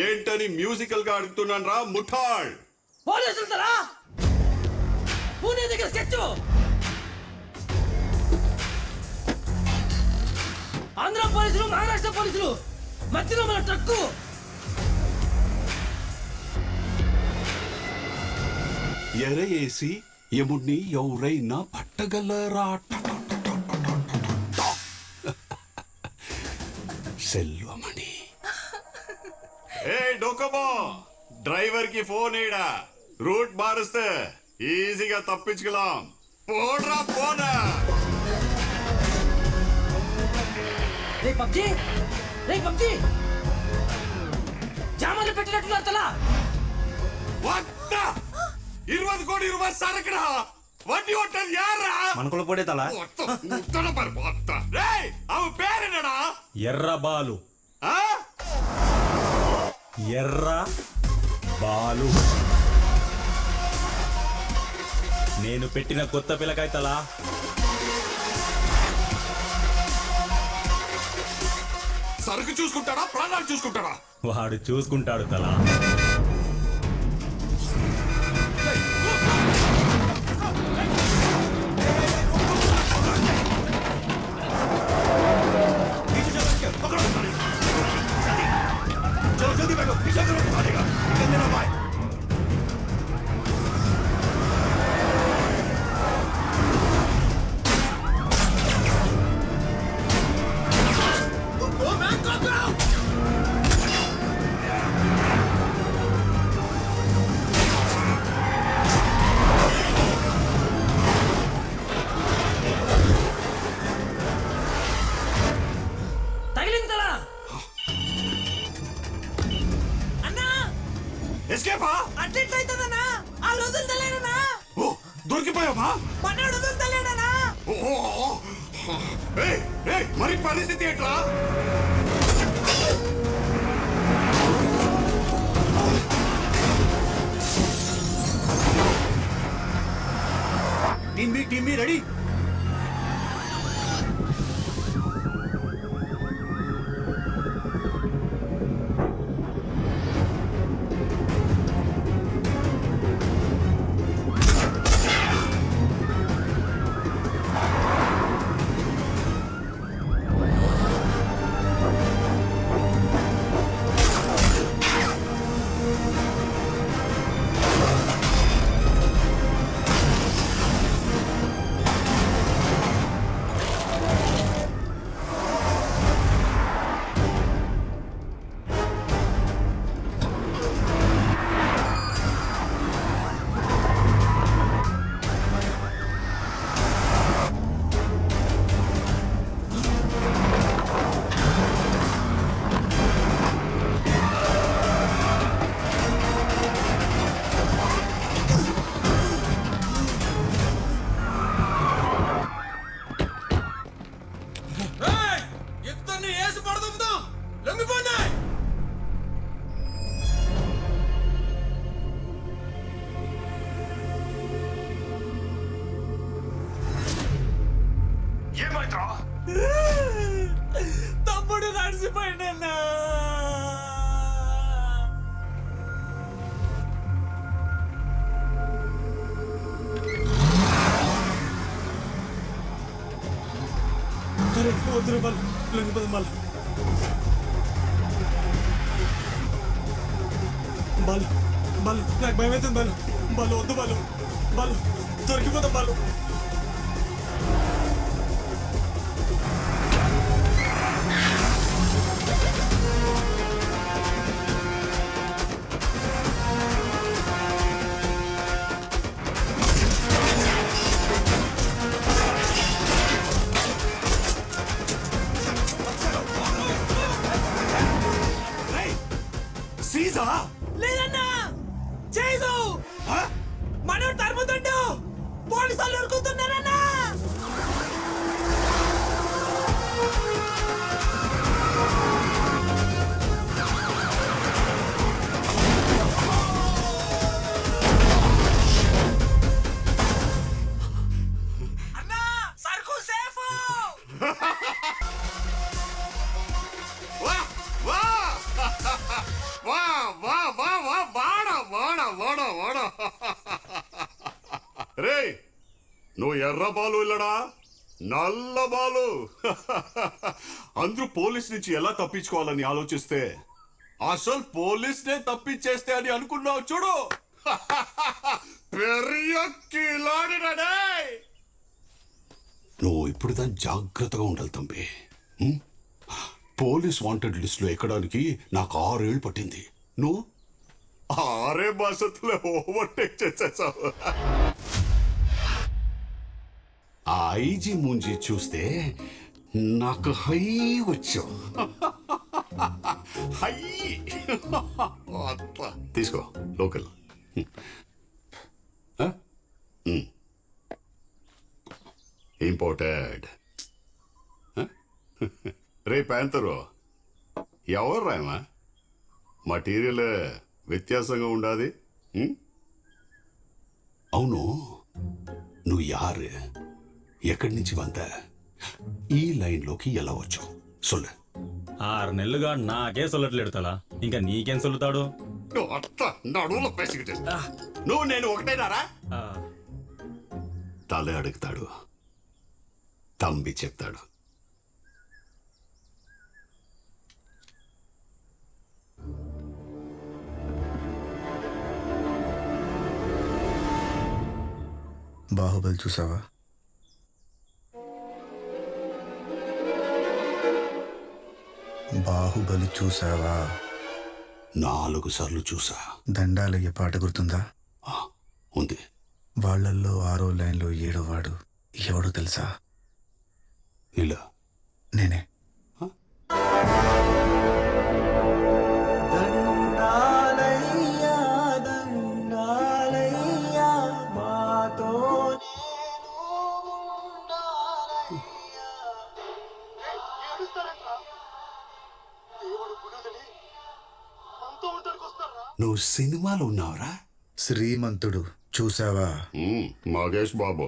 ఏంటని మ్యూజికల్ గా అడుగుతున్నాను రా ముఠాళ్. పోలీసులు పూణే దగ్గర స్కెచ్, ఆంధ్ర పోలీసులు మహారాష్ట్ర పోలీసులు మధ్యలో మన ట్రక్కు. ఎరయేసి యముడిని ఎవరైనా పట్టగలరా? సెల్వమణి. ఏ డోకమో, డ్రైవర్ కి ఫోన్ ఏడా, రూట్ మారుస్తే ఈజీగా తప్పించుకోలాం. పోడ్రా పోనా. రే పబ్జీ, రే పబ్జీ, జామాలు పెట్టినట్టున్నారు తలా. 20 కోటి రూపాయలు సరకడా, వడ్డీ కొట్టదు యారా. మనకుల పోడే తలా. అవ పేరేనడా? ఎర్ర బాలు. ఎర్ర బాలు. నేను పెట్టిన కొత్త పిల్లకాయ తలా. సరుకు చూసుకుంటాడా, ప్రాణాలు చూసుకుంటాడా? వాడు చూసుకుంటాడు తలా. దొరికిపోయావా? మరి పరిస్థితి ఏంట్రా? Team be ready. తమ్ముడు నడిచిపోయిందన్నా. వద్దు బాలు, లొంగిపోదు బాలు. బాలు బాలు, నాకు భయం అవుతుంది బాలు. బాలు వద్దు బాలు. బాలు దొరికిపోతాం బాలు. లేదన్నా, చేసు మనోడు తరుముతుండు, పోలీసు వాళ్ళు ఉరుకుతున్నారు. రాడా రే నువ్వు ఎర్ర బాలు ఇల్లడా నల్ల బాలు అందరూ పోలీస్ నుంచి ఎలా తప్పించుకోవాలని ఆలోచిస్తే అసలు పోలీస్నే తప్పించేస్తే అని అనుకున్నావు చూడు పెరియ కిలాడినడే నువ్వు ఇప్పుడు దాన్ని జాగ్రత్తగా ఉండాలి తంబి పోలీస్ వాంటెడ్ లిస్టులో ఎక్కడానికి నాకు 6 ఏళ్ళు పట్టింది నువ్వు 6 మాసంలో ఓవర్టేక్ చేసేసావు ఆ ఐజీ మూంజీ చూస్తే నాకు హై వచ్చావు హై తీసుకో లోకల్ ఇంపోర్టెడ్ రే ప్యాంతరు ఎవరు రాయమా మటీరియల్ వ్యత్యాసంగా ఉండాది అవును నువ్వు యారు ఎక్కడి నుంచి వంద ఈ లైన్లోకి ఎలా వచ్చావు సొల్లు 6 నెలలుగా నాకే సొల్లట్లేడు తలా ఇంకా నీకేం సొల్లుతాడు నువ్వు అత్త నడువులో పేసికిటే నువ్వు నేను ఒకటేనారా తలే అడుగుతాడు తంబి చెప్తాడు బాహుబలి చూసావా బాహుబలి చూసావా 4 సార్లు చూసా దండాలయ్య పాట గుర్తుందా ఉంది వాళ్ళల్లో 6వ లైన్లో 7వ వాడు ఎవడో తెలుసా ఇలా నేనే నువ్వు సినిమాలో ఉన్నావురా శ్రీమంతుడు చూసావా మహేష్ బాబు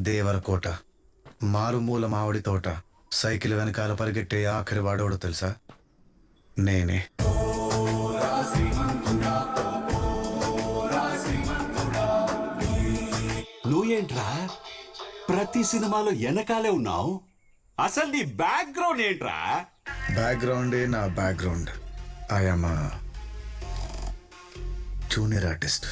దేవరకోట మారుమూల మామిడి తోట సైకిల్ వెనకాల పరిగెట్టే ఆఖరి వాడోడు తెలుసా నేనే నువ్వేంట్రా ప్రతి సినిమాలో వెనకాలే ఉన్నావు అసలు నీ బ్యాక్గ్రౌండ్ ఏంట్రా బ్యాక్గ్రౌండే నా బ్యాక్గ్రౌండ్ ఐఎమ్ జూనియర్ ఆర్టిస్ట్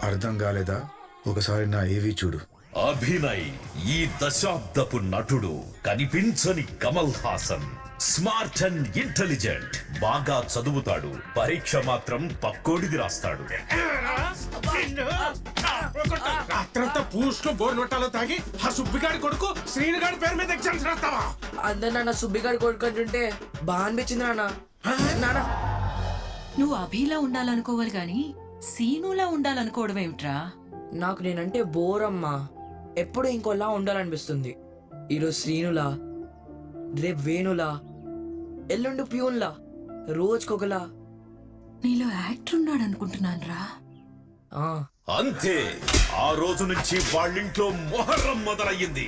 అర్థం కాలేదా ఒకసారి నా ఏవి చూడు అభినయ్ ఈ దశాబ్దపు నటుడు కనిపించని Kamal Haasan smart and intelligent బాగా చదువుతాడు పరీక్ష మాత్రం పక్కోడిది రాస్తాడు రాత్రంతా పూస్ట్ బోర్ నోటాలో తాగి ఆ సుబ్బిగాడి కొడుకు శ్రీనుగాడి పేరు మీద ఎగ్జామ్స్ రాస్తావా అందరు నాన్న సుబ్బిగాడి కొడుకుంటుంటే బాగా అనిపించింది నాన్న నువ్వు అభిలా ఉండాలనుకోవాలి గాని సీనులా ఉండాలనుకోవడం ఏమిట్రా నాకు నేనంటే బోరమ్మా ఎప్పుడు ఇంకోలా ఉండాలనిపిస్తుంది ఈరోజు శ్రీనులా రేపు వేణులా ఎల్లుండి ప్యూన్లా రోజుకొకలా నీలో యాక్టర్ ఉన్నాడు అనుకుంటున్నాను రా అంతే ఆ రోజు నుంచి వాళ్ళింట్లో మొహర్రం మొదలయ్యింది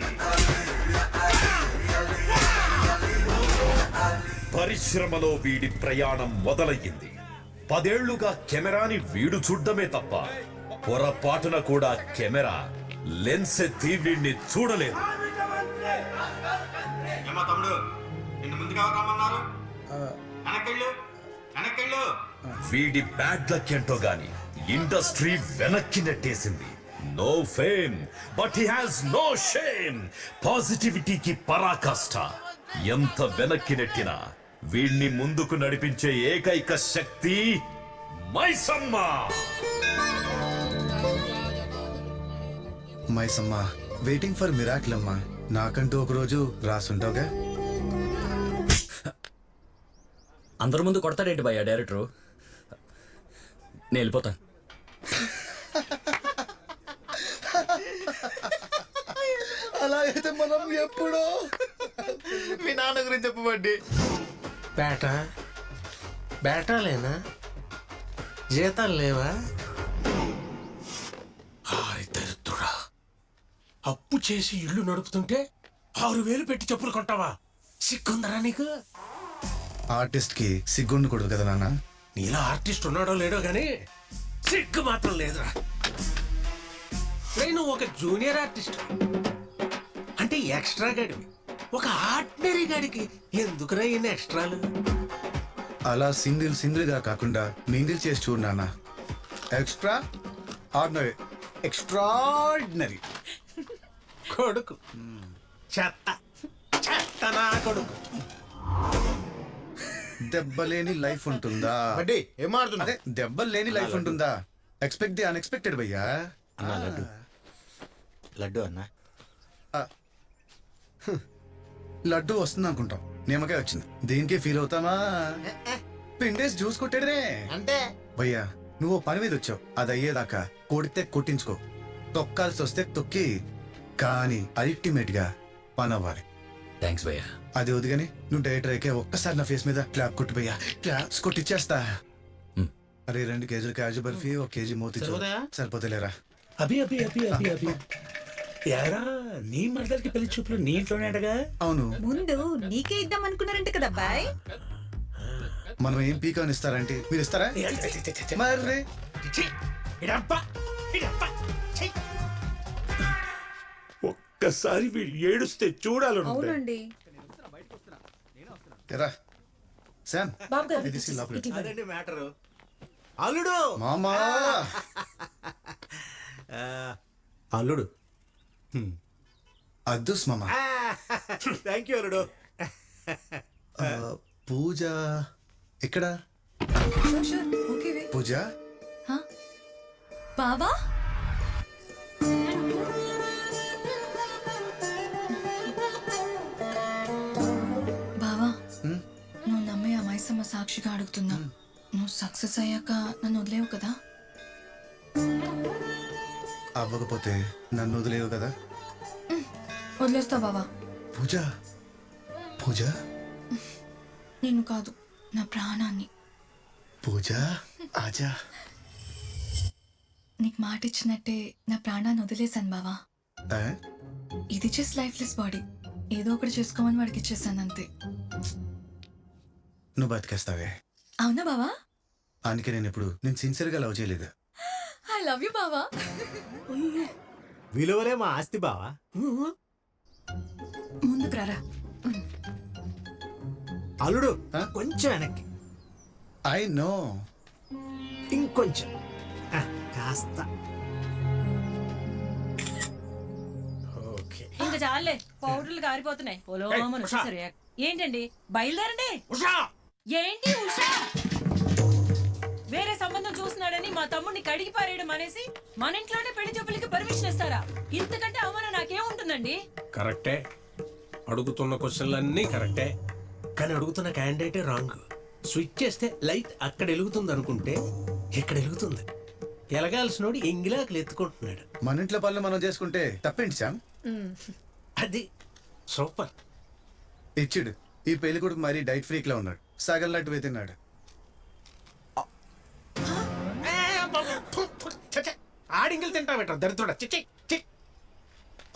పరిశ్రమలో వీడి ప్రయాణం మొదలయ్యింది 10 ఏళ్లుగా కెమెరాని వీడు చూడ్డమే తప్ప పొరపాటున కూడా కెమెరా లెన్స్ ఎత్తి వీడిని చూడలేదు వీడి బ్యాడ్ లక్ ఏంటో గాని ఇండస్ట్రీ వెనక్కి నెట్టేసింది no fame but he has no shame పాజిటివిటీకి పరాకాష్ట ఎంత వెనక్కి నెట్టినా వీణ్ణి ముందుకు నడిపించే ఏకైక శక్తి Maisamma Maisamma waiting for miracle అమ్మా నాకంటూ ఒక రోజు రాసుంటావుగా అందరి ముందు కొడతాడేంటి భయ్యా డైరెక్టరు నేను వెళ్ళిపోతాను అలా అయితే మనం ఎప్పుడో మీ నాన్న గురించి చెప్పబడ్డి. బేటాలేనా? జీతాలు లేవా? దరిద్రుడా, అప్పు చేసి ఇల్లు నడుపుతుంటే 6,000 పెట్టి చెప్పులు కొంటావా? సిగ్గుందరా నీకు? ఆర్టిస్ట్ కి సిగ్గు ఉండకూడదు కదా నాన్న. నీలా ఆర్టిస్ట్ ఉన్నాడో లేడో గానీ సిగ్గు మాత్రం లేదురా. నువ్వు ఒక జూనియర్ ఆర్టిస్ట్ అంటే ఎక్స్ట్రా గడివి. ఒక ఆర్డినరీ గడికి ఎందుకురా ఇన్ని ఎక్స్ట్రాలు? అలా సింగిల్ గా కాకుండా మింగిల్ చేసి చూడు నాన్న. Extra ordinary, extraordinary. కొడుకు చెత్త చెత్త నా కొడుకు. దెబ్బలేని లైఫ్ ఉంటుందా? ఏం ఆడుతున్నా? అదే దెబ్బలు లేని లైఫ్ ఉంటుందా? ఎక్స్పెక్ట్ ది అన్ఎక్స్పెక్టెడ్ భయ్యా. లడ్డు అన్నా. లడ్డు వస్తుంది అనుకుంటాం, నిమ్మకాయ వచ్చింది. దీనికే ఫీల్ అవుతామా? పిండేసి జ్యూస్ కొట్టాడరే అంటే భయ్యా. నువ్వు పని మీద వచ్చావు, అది అయ్యేదాకా కొడితే కొట్టించుకో, తొక్కాల్సి వస్తే తొక్కి, కానీ అల్టిమేట్ గా పని అవ్వాలి. థ్యాంక్స్ భయ్యా. అది వదిగాని నువ్వు డైరెక్టర్ అయితే ఒక్కసారి నా ఫేస్ మీద క్లాప్ కొట్టు భయ్యా. క్లాప్స్ కొట్టిచ్చేస్తా. అరే 2 కేజీలు కాజు బర్ఫీ, 1 కేజీ మోతిచూర్ సరిపోతలేరా? అభి అభి అభి అభి అభి యారా, నీ మరదలకి పెళ్లి చూపులు నీ ఇంట్లోనే అడగా? అవును, ముందు నీకే ఇద్దాం అనుకున్నారంట కదా బాయ్. మనం ఏం పీకాన్ ఇస్తారంటే మీరు ఇస్తారా? మరి ఒక్కసారి వీడు ఏడుస్తే చూడాలను. అవునండి. ఎరా శామ్, బాబు గారు, ఇది తీసి లోపలికి. అదండి మ్యాటరు. అల్లుడు మామా అల్లుడు అద్దుస్ మామా. థ్యాంక్ యూ అల్లుడు. పూజ ఎక్కడ? పూజ బావా బావా, నువ్వు నమ్మే ఆ మైసమ్మ సాక్షిగా అడుగుతున్నా, నువ్వు సక్సెస్ అయ్యాక నన్ను వదిలేవు కదా? అవ్వకపోతే నన్ను వదిలేవు కదా? వదిలేస్తా బావా. పూజ పూజ నిన్ను కాదు, నా ప్రాణాన్ని. పూజ ఆజా. నీకు మాట ఇచ్చినట్టే నా ప్రాణాన్ని వదిలేశాను బావా. ఆ? ఇది జస్ట్ లైఫ్లెస్ బాడీ, ఏదో ఒకటి చేసుకోమని వాడికి ఇచ్చేసాను అంతే. నువ్వు బతికేస్తావే. అవునా బావా? అందుకే నేను సిన్సియర్ గా లవ్ చేయలేదు. ఐ లవ్ యూ బావా. విలువలే మా ఆస్తి బావా. ముందుకు రారా. అల్లుడు ఆ? కొంచెం వెనక్కి, ఐ నో. ఇంకొంచెం కాస్త. ఓకే. ఇంకా చాలే, పౌడర్లు కారిపోతున్నాయి. పొలోమని వచ్చేసరి ఏంటండి, బయలుదేరండి. ఉషా, ఏంటి ఉషా? వేరే సంబంధం చూస్తున్నాడని మా తమ్ముడిని కడిగి పారేయడం అనేసి మన ఇంట్లోనే పెళ్లి చూపులకి పర్మిషన్ ఇస్తారా? ఇంతకంటే అవమానం నాకేముంటుందండి? కరెక్టే. అడుగుతున్న క్వశ్చన్లన్నీ కరెక్టే, కానీ అడుగుతున్న క్యాండిడేటే రాంగ్. స్విచ్ చేస్తే లైట్ అక్కడ వెలుగుతుంది అనుకుంటే ఇక్కడ వెలుగుతుంది. ఎలగాల్సినోడు ఎంగిలాకులు ఎత్తుకుంటున్నాడు. మన ఇంట్లో పనులు మనం చేసుకుంటే తప్పేంటి శామ్? అది సూపర్. ఇచ్చుడు ఈ పెళ్లి కొడుకు మరీ డైట్ ఫ్రీక్ లా ఉన్నాడు, సగం లడ్డు తిన్నాడు. ఆడింగిల్ తింటావేట దరిద్రుడా.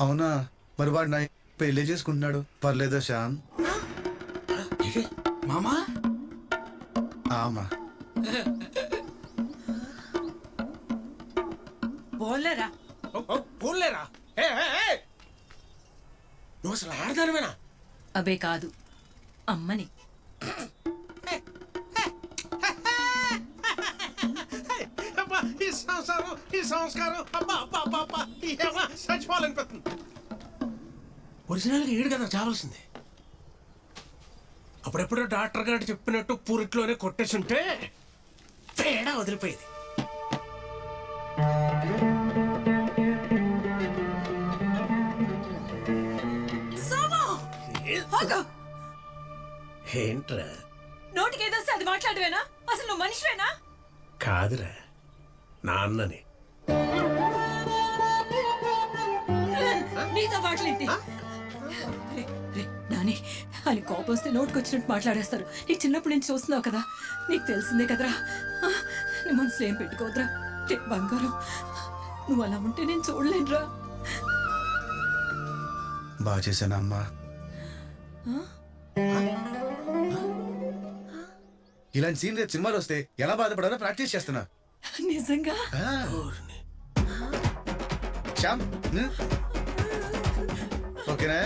అవునా? మరి వాడు నా పెళ్లి చేసుకుంటున్నాడు, పర్లేదా శ్యామ్? మామా ఆమా. పోలేరా? పోలేరా? నువ్వు అసలు ఆడదానివేనా? అబే కాదు, అమ్మని. ఈ సంస్కారం చచ్చిపోవాలనిపిస్తుంది. ఒరిజినల్గా ఏడు కదా చావాల్సింది. అప్పుడెప్పుడో డాక్టర్ గారు చెప్పినట్టు పూరిట్లోనే కొట్టేసుంటే తేడా వదిలిపోయేది. ఏంట్రా నోటికి ఏదొస్తే అది మాట్లాడవేనా? అసలు నువ్వు మనిషివేనా? కాదురా, నాన్నని. నీతో మాట్లాడి కానీ ఆయన కోపం వస్తే నోటుకు వచ్చినట్టు మాట్లాడేస్తారు. నీకు చిన్నప్పుడు నుంచి చూస్తున్నావు కదా, నీకు తెలిసిందే కదరా. నీ మనసులో ఏం పెట్టుకోవద్దురా. రే బంగారం, నువ్వు అలా ఉంటే నేను చూడలేనురా. బాగా చేశాను అమ్మా. ఇలాంటి సీన్ రేపు సినిమాలు వస్తే ఎలా బాధపడాలో ప్రాక్టీస్ చేస్తున్నా. నిజంగా శ్యామ్, ఓకేనా?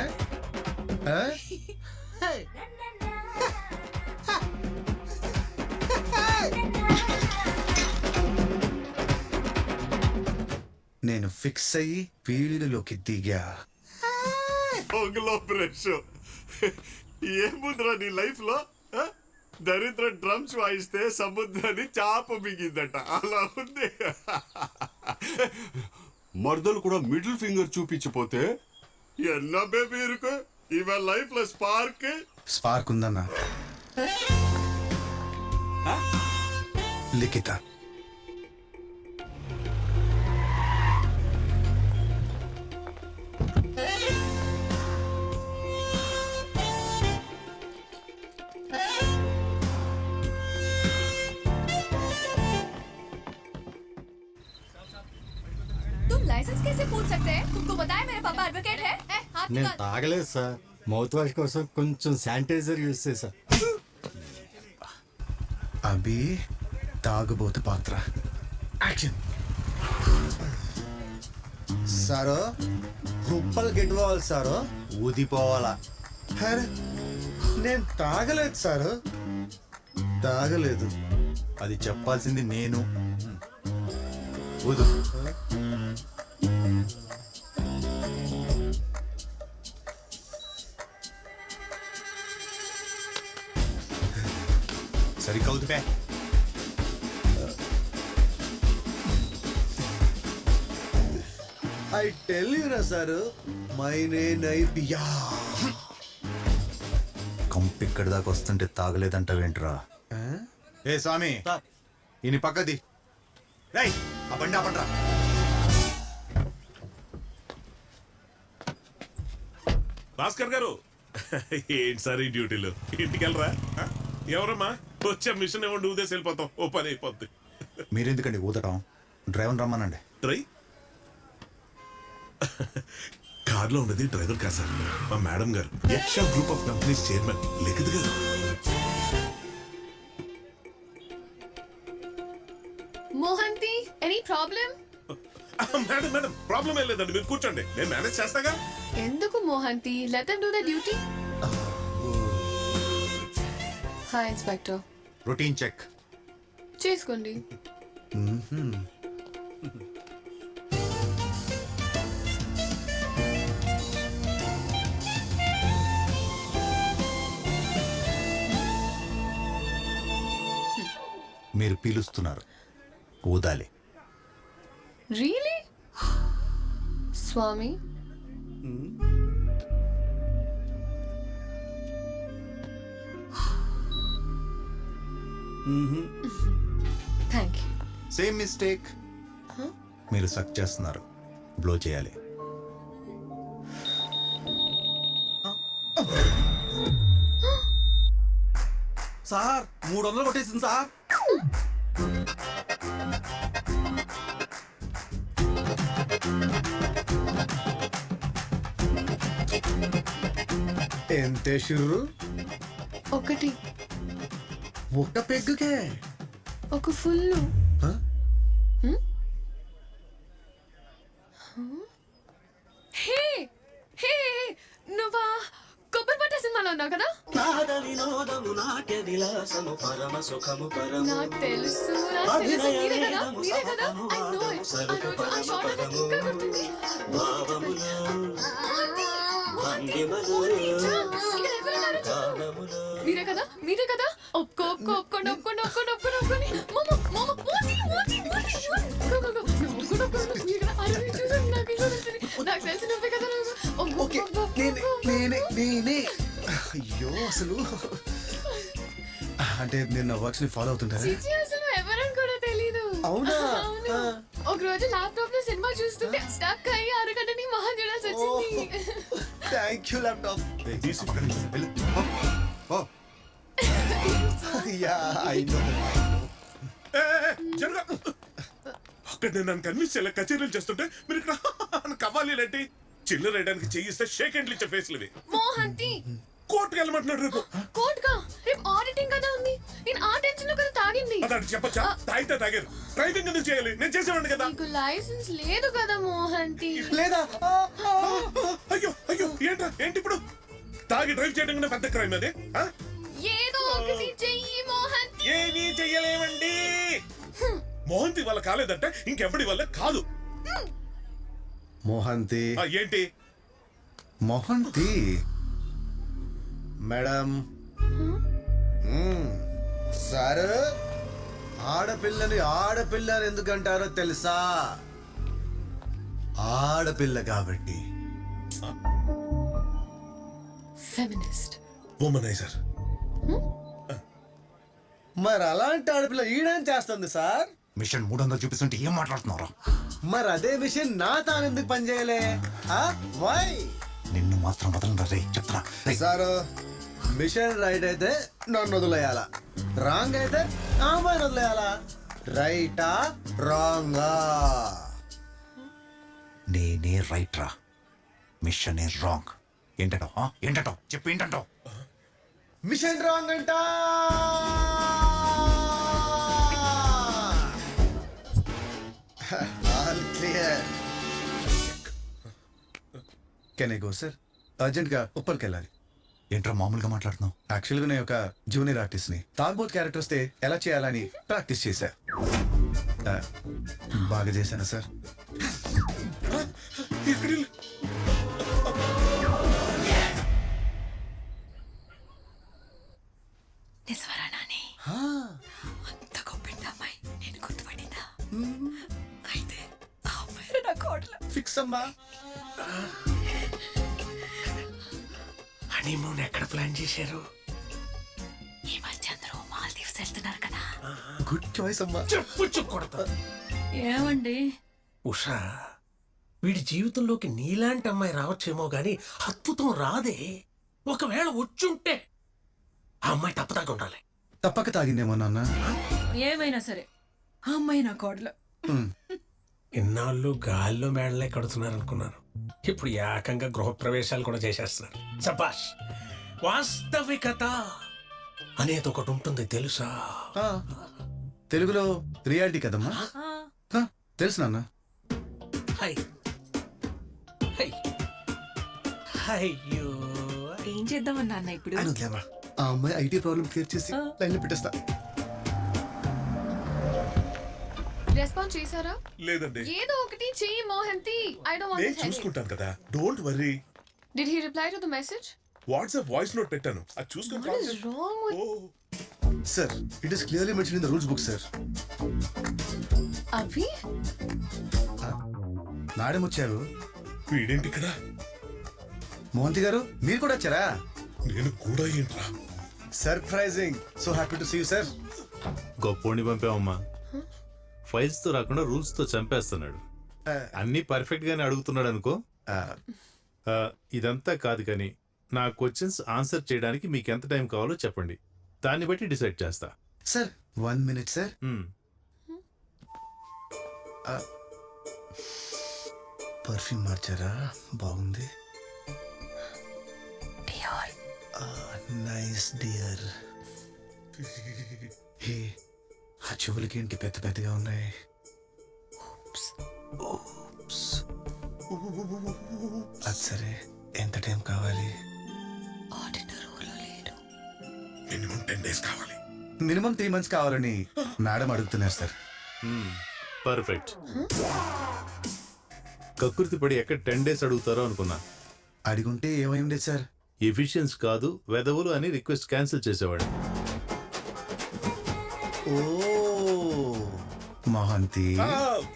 నేను ఫిక్స్ అయ్యి ఫీల్డ్లోకి దిగా. ఒంగులో బ్రష్ ఏముందిరా నీ లైఫ్ లో? దరిద్ర డ్రమ్స్ వాయిస్తే సముద్రాన్ని చాప మిగిందట, అలా ఉంది. మర్దలు కూడా మిడిల్ ఫింగర్ చూపించిపోతే ఎన్న బేబీ ఇరుకు ఇవ లైఫ్ లో స్పార్క్ ఉందన్నా. లిఖిత लाइसेंस कैसे पूछ सकते हैं? तुमको बताया मेरे पापा एडवोकेट है? हाथ నేను निकाल। తాగలేదు సార్, మౌత్ వాష్ కోసం కొంచెం శానిటైజర్ యూజ్ చేశా. అభి తాగబోతు పాత్ర. యాక్షన్. సారు కుప్పలు గిట్టుకోవాలి సారు, ఊదిపోవాలా. అరే, నేను తాగలేదు సారు, తాగలేదు. అది చెప్పాల్సింది నేను. ఊదు. సరిగ్గా ఊదిపే. ఐ టెల్ యూ రా సారు, మైనే నై పియా. కంపు ఇక్కడి దాకా వస్తుంటే తాగలేదంటావేంట్రా? ఏ స్వామి, ఈయన పక్కది. రేయ్, ఆ బండి ఆపండ్రా. భాస్కర్ గారు, ఏంటి సార్ ఈ డ్యూటీలు? ఇంటికి వెళ్ళరా? ఎవరమ్మా వచ్చే మిషన్ ఏమో ఊదేసి వెళ్ళిపోతాం, ఓ పని అయిపోద్ది. మీరెందుకండి ఊదటం? డ్రైవర్ రమ్మనండి. డ్రై కార్లో ఉన్నది డ్రైవర్ కాదు సార్, మా మేడం గారు, Yaksha group of companies chairman Likhit గారు. Mohanty, any problem? Madam madam problem ఏం లేదండి, మీరు కూర్చోండి, నేను మేనేజ్ చేస్తాగా. ఎందుకు Mohanty? let them do their duty. Hi inspector. Routine check చేసుకోండి. మీరు పీలుస్తున్నారు, ఊదాలి. రియలీ? స్వామి, థ్యాంక్ యూ. Same mistake. మీరు సక్ చేస్తున్నారు, బ్లో చేయాలి. సార్ 300 కొట్టేసింది సార్. ఎంతే షురు? ఒకటి. ఒక్క పెగ్గుకే? ఒక ఫుల్. హే హే, నువ్వా కొబ్బరి పట్ట సినిమాలో ఉన్నావు కదా? నాకు తెలుసు మీరే కదా, మీరే కదా. I know it. ఆ రోజు ఆ షాట్ నాకు ఇంకా గుర్తుంది. ఇక్కడ ఎవరున్నారు చెప్పు. మీరే కదా, మీరే కదా. ఒప్పుకోండి. నాకు తెలిసి నువ్వే కదా. ఓకే, నేనే. అయ్యో, అసలు అంటే నేను నా వర్క్స్ ని ఫాలో అవుతుంటారా? అసలు ఎవరని కూడా తెలీదు. అవునా? ఒక రోజు ల్యాప్టాప్ లో సినిమా చూస్తుంటే స్టక్ అయ్యి అరగంటని మహా చూడాల్సి వచ్చింది. Thank you laptop yeah I know జరుగా అక్కడ నేను నన్ను కన్విన్స్ చేయాలి కచేరీలు చేస్తుంటే మీరు ఇక్కడ కవ్వాలి ఏంటి చిల్లర వేయడానికి చేయిస్తే షేక్ హ్యాండ్లు ఇచ్చే ఫేస్లు ఇవి మోహంతి కోర్టుకు వెళ్ళమంటున్నాడు రేపు కోట్గా రేపు ఆడిటింగ్ కదా ఉంది నేను ఆ టెన్షన్ లో కదా తాగింది అదానికి చెప్పచ్చా తాగితే తాగారు డ్రైవింగ్ ఎందుకు చేయాలి నేను చేసేవాడిని కదా నీకు లైసెన్స్ లేదు కదా మోహంతి లేదా అయ్యో అయ్యో ఏంటి ఇప్పుడు తాగి డ్రైవ్ చేయడం కన్నా పెద్ద క్రైమ్ అది ఆ? ఏదో ఒకటి చెయ్యి మోహంతి ఏమీ చెయ్యలేమండి మోహంతి వల్ల కాలేదంటే ఇంకెవడి వల్ల కాదు మోహంతి ఏంటి మోహంతి మేడం సార్ ఆడపిల్లని ఆడపిల్లని ఎందుకంటారో తెలుసా ఆడపిల్ల కాబట్టి ఫెమినిస్ట్ ఉమనైజర్ మరి అలాంటి ఆడపిల్ల ఈడేం చేస్తుంది సార్ మిషన్ 300 చూపిస్తుంటే ఏం మాట్లాడుతున్నారా? మరి అదే విషయం నా తానెందుకు పనిచేయలే వై నిన్ను మాత్రం వదలరా రే చెప్తున్నా సారు మిషన్ రైట్ అయితే నన్ను వదిలేయాలా రాంగ్ అయితే అమ్మాయిని వదిలేయాలా రైటా రాంగా నేనే రైట్ రా మిషన్ ఏ రాంగ్ ఏంటో చెప్పు ఏంటంటావు మిషన్ రాంగ్ అంట all clear can I go sir urgent గా ఉప్పర్కి వెళ్ళాలి ఏంట్రా మామూలుగా మాట్లాడుతున్నావు? యాక్చువల్గా నేను ఒక జూనియర్ ఆర్టిస్ట్ ని తాగ్బోత్ క్యారెక్టర్ వస్తే ఎలా చేయాలని ప్రాక్టీస్ చేశా బాగా చేశాను సార్ నిజవరా నాని అంత గొప్పింది అమ్మాయి నేను గుర్తుపడిందా అయితే ఆ అమ్మాయి నా కోడలు ఫిక్స్ అమ్మా హనీమూన్ ఎక్కడ ప్లాన్ చేశారు? ఈ మధ్య అందరూ మాల్దీవ్స్ వెళ్తున్నారు కదా. గుడ్ చాయిస్ అమ్మా. చెప్పు కొడతా. ఏమండి ఉషా, వీడి జీవితంలోకి నీలాంటి అమ్మాయి రావచ్చేమో గాని అద్భుతం రాదే. ఒకవేళ వచ్చుంటే ఆ అమ్మాయి తప్పదాకా ఉండాలి. తప్పక తాగిందేమో నాన్న. ఏమైనా సరే ఆ అమ్మాయి నా కోడలు. ఇన్నాళ్ళు గాల్లో మేడలే కడుతున్నారు అనుకున్నాను. ఇప్పుడు ఏకంగా గృహప్రవేశాలు కూడా చేసేస్తున్నారు. సబాష్. వాస్తవికత అనేది ఒకటి ఉంటుంది తెలుసా? తెలుగులో రియాలిటీ కదమ్మా. తెలుసు నాన్న. అయ్యో, ఏం చేద్దామన్నా అన్న ఇప్పుడు? ఆ అమ్మాయి ఐటీ ప్రాబ్లం క్లియర్ చేసి లైన్లో పెట్టేస్తా. రెస్పాన్స్ చేశారా? లేదండి. ఏదో ఒకటి చెయ్యి Mohanty. I don't want this. నేను చూసుకుంటాను కదా, don't worry. Did he reply to the message? WhatsApp voice note పెట్టాను, అది చూసుకొని What is wrong with sir? It is clearly mention in the rules book sir. Abhi? Madam వచ్చారు. వీడేంటి ఇక్కడ? మోహంతి గారు మీరు కూడా వచ్చారా? నేను కూడా ఏంట్రా? Surprising. So happy to see you sir. గొప్పోడిని పంపామమ్మా. ఫైల్స్ తో రాకుండా రూల్స్ తో చంపేస్తున్నాడు. అన్ని పర్ఫెక్ట్ గానే అడుగుతున్నాడు అనుకో. ఇదంతా కాదు కానీ నా క్వశ్చన్స్ ఆన్సర్ చేయడానికి మీకు ఎంత టైం కావాలో చెప్పండి, దాన్ని బట్టి డిసైడ్ చేస్తా. Sir 1 minute sir. పర్ఫ్యూమ్ మార్చారా? బాగుంది. Nice dear. హే, ఆ చెవులకి ఏంటి పెద్ద పెద్దగా ఉన్నాయి? అది సరే, ఎంత టైం కావాలి? మినిమం 10 days కావాలి. మినిమం 3 months కావాలని మేడం అడుగుతున్నారు సార్. పర్ఫెక్ట్. కకృతి పడి ఎక్కడ 10 days అడుగుతారో అనుకున్నా. అడిగుంటే ఏమైంది సార్? ఎఫిషియన్స్ కాదు వెదవులు అని రిక్వెస్ట్ క్యాన్సిల్ చేసేవాడు. ఓ మోహంతి,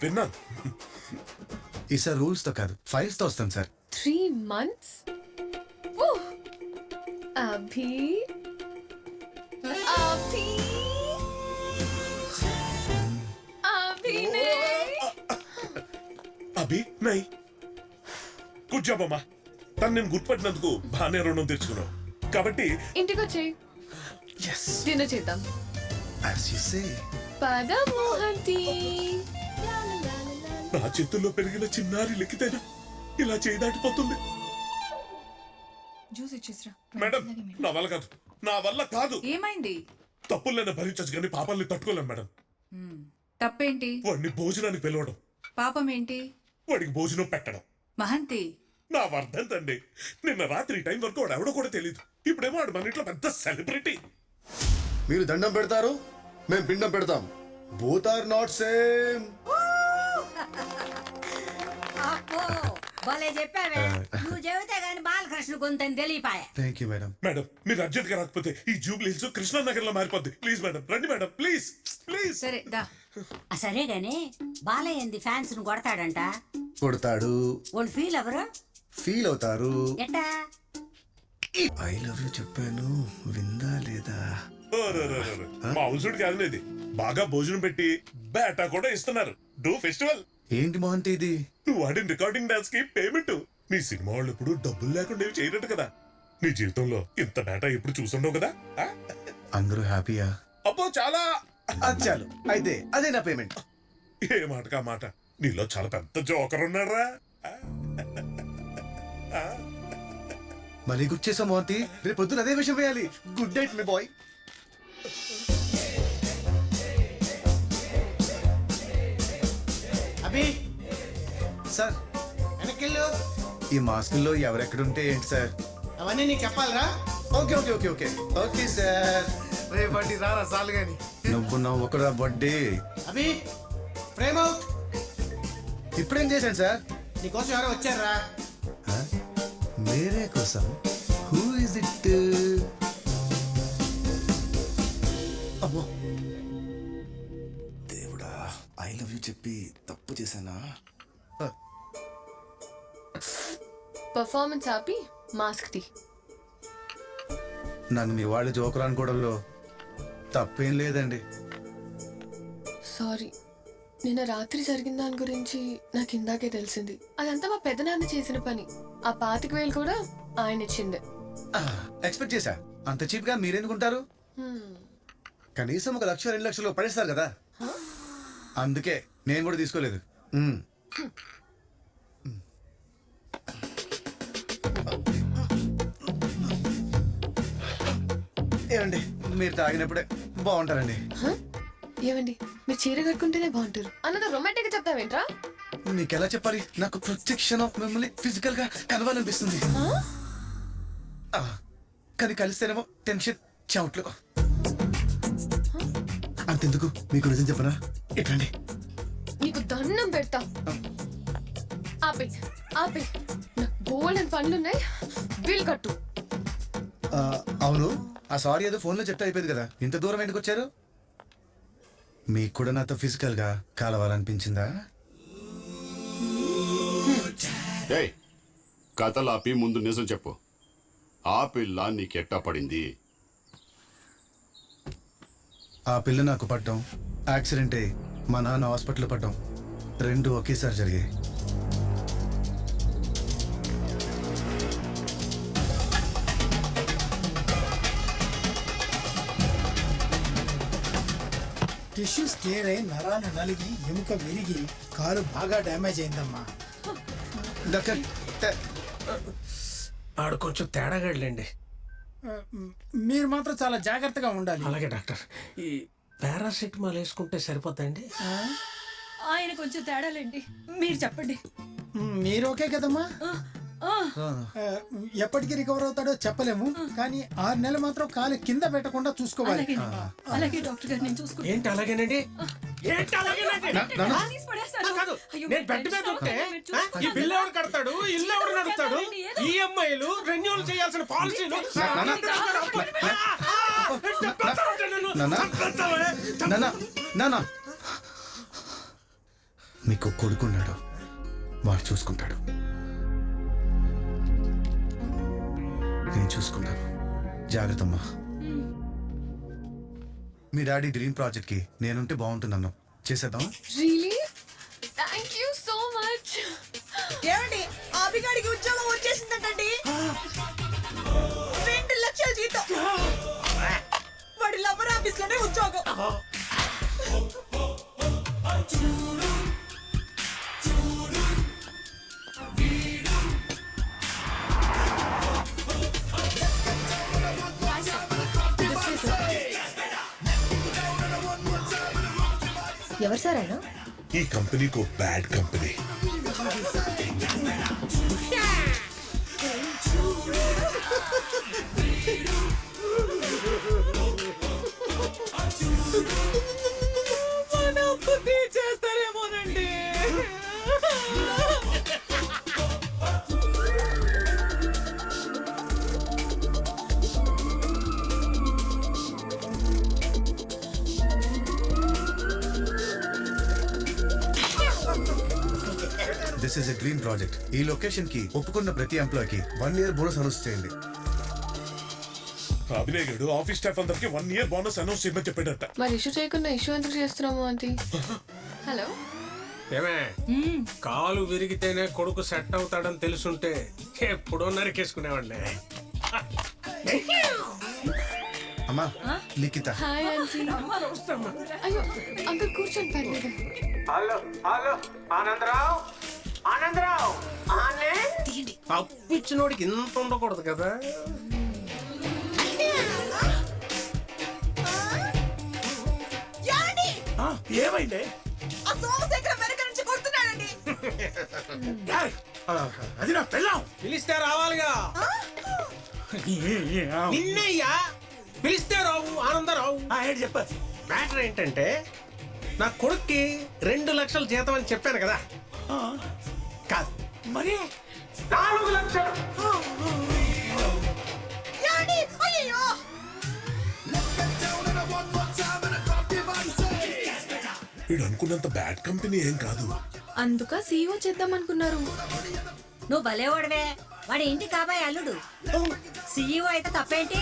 విన్నాను. ఈసారి రూల్స్ తో కాదు ఫైల్స్ తో వస్తాం సార్. 3 months? అభి అభి అభి అభి నై. గుడ్ జాబ్ అమ్మా. తను నేను గుర్తుపట్టినందుకు బాగానే రుణం తెచ్చుకున్నావు. కాబట్టి ఇంటికి వచ్చేయి, డిన్నర్ చేద్దాం. పద మోహంతి. నా చేతుల్లో పెరిగిన చిన్నారి లెక్కితేనా ఇలా చేయి దాటిపోతుంది. జ్యూస్ ఇచ్చేసిరా. మేడం నా వల్ల కాదు, నా వల్ల కాదు. ఏమైంది? తప్పులైనా భరించచ్చు కానీ పాపాలని తట్టుకోలేం మేడం. తప్పేంటి? వాడిని భోజనానికి పిలవడం, పాపం ఏంటి? వాడికి భోజనం పెట్టడం మహంతి, నా వర్ధంతండి. నిన్న రాత్రి ఈ టైం వరకు వాడు ఎవడో కూడా తెలియదు. ఇప్పుడేమో వాడు మన ఇంట్లో పెద్ద సెలబ్రిటీ. మీరు దండం పెడతారు, మేము పిండం పెడతాం. Both are not same. భలే చెప్పావే. నువ్వు చెబితే గాని బాలకృష్ణ కొంత తెలియపాయే. Thank you madam. మేడం మీరు అర్జెంట్ గా రాకపోతే ఈ జూబ్లీ హిల్స్ కృష్ణానగర్ లో మారిపోద్ది. ప్లీజ్ మేడం రండి మేడం, ప్లీజ్ ప్లీజ్. సరే దా. సరే గాని బాలయ్యంది ఫ్యాన్స్ ను కొడతాడంట. కొడతాడు. వాళ్ళు ఫీల్ ఎవరు? ఫీల్ అవుతారు. ఎట్టా? ఐ లవ్ యూ చెప్పాను, విందా లేదా? మా హౌసుడు కాదనేది, బాగా భోజనం పెట్టి బేటా కూడా ఇస్తున్నారు. Do festival. ఏంటి మోహంతి ఇది? నువ్వు వాడిన రికార్డింగ్ డాన్స్ కి పేమెంట్. మీ సినిమా వాళ్ళు ఇప్పుడు డబ్బులు లేకుండా ఏమి చేయనట్టు కదా. నీ జీవితంలో ఇంత డేటా ఎప్పుడు చూసుండవు కదా. అందరూ హ్యాపీయా? అబ్బో చాలా. చాలు అయితే అదే నా పేమెంట్. ఏ మాటకా మాట, నీలో చాలా పెద్ద జోకర్ ఉన్నారా. మళ్ళీ గుర్తు చేసాం మోహంతి, రేపు పొద్దున అదే విషయం వేయాలి. Good night my boy. Abhi sir వెనకెళ్ళు. ఈ మాస్కుల్లో ఎవరెక్కడుంటే ఏంటి సార్? అవన్నీ నీకు చెప్పాలరా? Okay okay okay okay okay sir. రేపటి రారా సాలు గాని. నువ్వు నవ్వకురా బడ్డీ. Abhi frame out. ఇప్పుడేం చేశాను సార్? నీకోసం ఎవరో వచ్చారా? మేరే కోసం. Who is it? అమ్మో దేవుడా, ఐ లవ్ యూ చెప్పి తప్పు చేశానా? పర్ఫార్మెన్స్ ఆపి మాస్క్ తీ. నన్ను మీ వాళ్ళు జోకులు అనుకోవడంలో తప్పేం లేదండి. సారీ, నిన్న రాత్రి జరిగిన దాని గురించి నాకు ఇందాకే తెలిసింది. అదంతా మా పెద్దనాన్న చేసిన పని. ఆ 25,000 కూడా ఆయన ఇచ్చిందే. ఎక్స్పెక్ట్ చేశా. అంత చీప్ గా మీరెందుకుంటారు? కనీసం 1 లక్ష 2 లక్షలు పడేస్తారు కదా. అందుకే నేను కూడా తీసుకోలేదు. ఏమండి మీరు తాగినప్పుడే బాగుంటారండి. ఏమండి మీరు చీర కట్టుకుంటేనే బాగుంటారు అన్నది రొమాంటిక్ గా చెప్తావేంట్రా? మీకు ఎలా చెప్పాలి? నాకు ప్రత్యక్షణం మిమ్మల్ని ఫిజికల్ గా కలవాలనిపిస్తుంది. కానీ కలిస్తేనేమో టెన్షన్, చెమట్లు. అంతెందుకు, మీకు నిజం చెప్పనా? ఎట్లండి? నీకు దండం పెడతా. ఆపే ఆపే, నాకు బోల్డెన్ పనులున్నాయి. బిల్ కట్టు. అవును, ఆ సారీ ఏదో ఫోన్లో చెప్తే అయిపోయింది కదా. ఇంత దూరం ఎందుకు వచ్చారు? మీకు కూడా నాతో ఫిజికల్ గా కలవాలనిపించిందా? కథలాపి ముందు నిజం చెప్పు. ఆ పిల్ల నీకెట్టా పడింది? ఆ పిల్ల నాకు పడ్డం, యాక్సిడెంట్ అయ్యి మా నాన్న హాస్పిటల్ పడ్డం, 2 ఒకేసారి జరిగాయి. టిష్యూస్ టేర్ అయి నరాలు నలిగి ఎముక విరిగి కాలు బాగా డ్యామేజ్ అయిందమ్మా. డాక్టర్ ఆడు కొంచెం తేడాగాడులేండి. మీరు మాత్రం చాలా జాగ్రత్తగా ఉండాలి. అలాగే డాక్టర్. ఈ పారాసిటమాల్ వేసుకుంటే సరిపోతాయండి? ఆయన కొంచెం తేడాలేండి, మీరు చెప్పండి. మీరు ఓకే కదమ్మా? ఎప్పటికి రికవర్ అవుతాడో చెప్పలేము, కానీ 6 నెలలు మాత్రం కాలు కింద పెట్టకుండా చూసుకోవాలి. అలాగే డాక్టర్ గారు, నేను చూసుకుంటాను. ఏంటి అలాగేనండి? ఏంటి అలాగేనండి? నేను బెడ్ మీద ఉంటే ఈ బిల్లు ఎవరు కడతాడు, ఇల్లు ఎవరు నడుస్తాడు, ఈఎంఐలు రెన్యూల్ చేయాల్సిన పాలసీలు. మీకు కొడుకున్నాడు, వాడు చూసుకుంటాడు. నేను చూసుకున్నాను. జాగ్రత్తమ్మా. మీ డాడీ డ్రీమ్ ప్రాజెక్ట్ కి నేనుంటే బాగుంటుందన్నా. చేసేద్దాం. Really? Thank you so much. ఏమండి, అభిగాడికి ఉద్యోగం వచ్చేసిందంటండి. వాడి లవర్ ఆఫీస్ లోనే ఉద్యోగం. ఎవరు సార్ ఆయన? ఈ కంపెనీకి బ్యాడ్ కంపెనీ. మన అప్పు తీర్చేస్తారేమోనండి. This is a green project. ఈ లొకేషన్ కి ఒప్పుకున్న ప్రతి ఎంప్లాయ్ కి 1 year బోనస్ అనౌన్స్ చేయండి. అభినయ్ గడు ఆఫీస్ స్టాఫ్ అందరికి 1 year బోనస్ అనౌన్స్ చేయమని చెప్పాడట. మరి ఇష్యూ చేయకుండా ఇష్యూ ఎందుకు చేస్తున్నాము ఆంటీ? హలో, ఏమే కాలు విరిగితేనే కొడుకు సెట్ అవుతాడని తెలుసుంటే ఎప్పుడో నరికేసుకునేవాడిని. అమ్మా లిఖిత. Hi aunty. అయ్యో అంకుల్ కూర్చోండి, పర్లేదు. హలో హలో ఆనందరావు, ఆనందరావు, అప్పిచ్చినోడికి ఇంత ఉండకూడదు కదా. ఏమైంది? సోమశేఖరం వెనక నుంచి కొడుతున్నాడండి. అది నా పెళ్ళాం. పిలిస్తే రావాలిగా. నిన్నయ్యా పిలిస్తే రావు ఆనందరావు. చెప్ప మ్యాటర్ ఏంటంటే నా కొడుక్కి 2 లక్షలు జీతం అని చెప్పాను కదా. కాదు మరి 4 లక్షలు. వీడు అనుకున్నంత బ్యాడ్ కంపెనీ ఏం కాదు. అందుక సీఈఓ చేద్దాం అనుకున్నారు. నువ్వు భలేవాడివే. వాడి ఇంటి కాబోయే అల్లుడు సీఈఓ అయితే తప్పేంటి?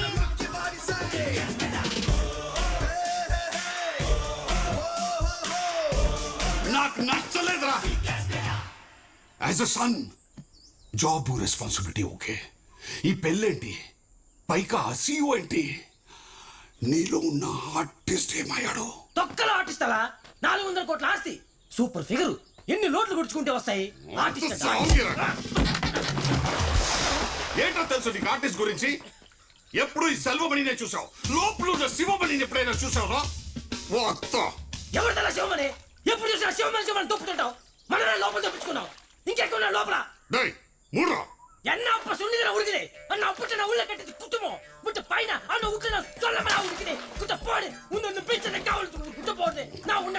నాకు నచ్చలేదురా. As a son job responsibility okay. ఈ పెళ్ళేంటి, పైగా సీఈఓ ఏంటి? నీలో ఉన్న ఆర్టిస్ట్ ఏమయ్యాడు? తొక్కలో ఆర్టిస్టలా? 400 కోట్ల ఆస్తి, సూపర్ ఫిగర్, ఎన్ని లోట్లు గుడుచుకుంటే వస్తాయి? ఆర్టిస్ట్ ఏంటో తెలుసు నీకు ఆర్టిస్ట్ గురించి? ఎప్పుడు ఈ సెల్వమణినే చూసావు, లోపల ఉన్న శివమణిని ఎప్పుడైనా చూసావురా? ఎవరి తల శివమణి? ఎప్పుడు చూసినా శివమణి శివమణి తొప్పుతుంటావు. మన లోపల తప్పించుకున్నావు, ఇంకెక్కువ లోపల என்ன சுண்ணிதிர உருகுதே அண்ணா புட்ட நான் உள்ள கட்டிட்டு குத்துமோ புட்ட பைனா அண்ணா உட்ல சொல்லமடா உருகுதே குத்த போடு உன்ன பீச்சல காவல் குத்த போடு நான் உன்ன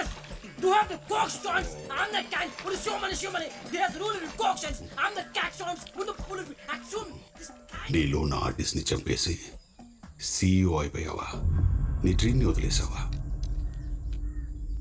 you have the cock stones I'm the kind what is so many there's rule in cock stones I'm the cat stones with the full action నీలో నా ఆర్టిస్ట్ ని చంపేసి సీఈఓ అయిపోయావా? నీ డ్రీమ్ ని వదిలేసావా?